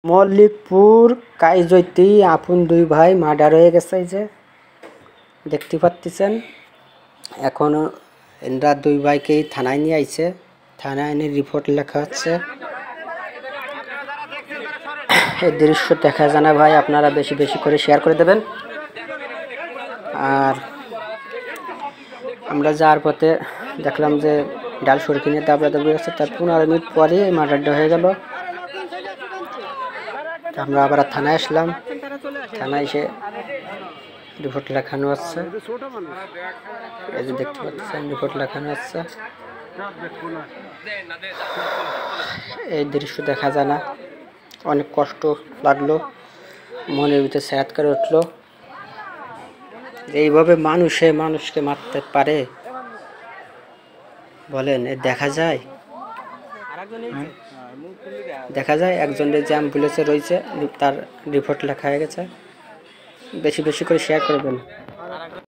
মল্লিকপুর কাইজৈতি আপন দুই ভাই মার্ডার হয়ে গেছে। এই যে দেখতে পাচ্ছেন, এখনো এরা দুই ভাইকেই থানায় নিয়ে আইছে। থানায় এনে রিপোর্ট লেখা হচ্ছে। এই দৃশ্য দেখা যায় না ভাই, আপনারা বেশি বেশি করে শেয়ার করে দেবেন। আর আমরা যাওয়ার পথে দেখলাম যে ডাল সরকি নিয়ে দাবড়াদাবড়ি হচ্ছে। তার 15 মিনিট পরে মার্ডারটা হয়ে গেল। আমরা আবার থানায় আসলাম। থানায় এসে রিপোর্ট লেখানো হচ্ছে। এই যে দেখতে পাচ্ছেন রিপোর্ট লেখানো হচ্ছে। এই দৃশ্য দেখা যায় না, অনেক কষ্ট লাগলো, মনের ভিতরে স্যাদ করে উঠলো। এইভাবে মানুষকে মারতে পারে বলেন? দেখা যায় একজনের যে অ্যাম্বুলেন্সে রয়েছে, তার রিপোর্ট লেখা হয়ে গেছে। বেশি বেশি করে শেয়ার করবেন।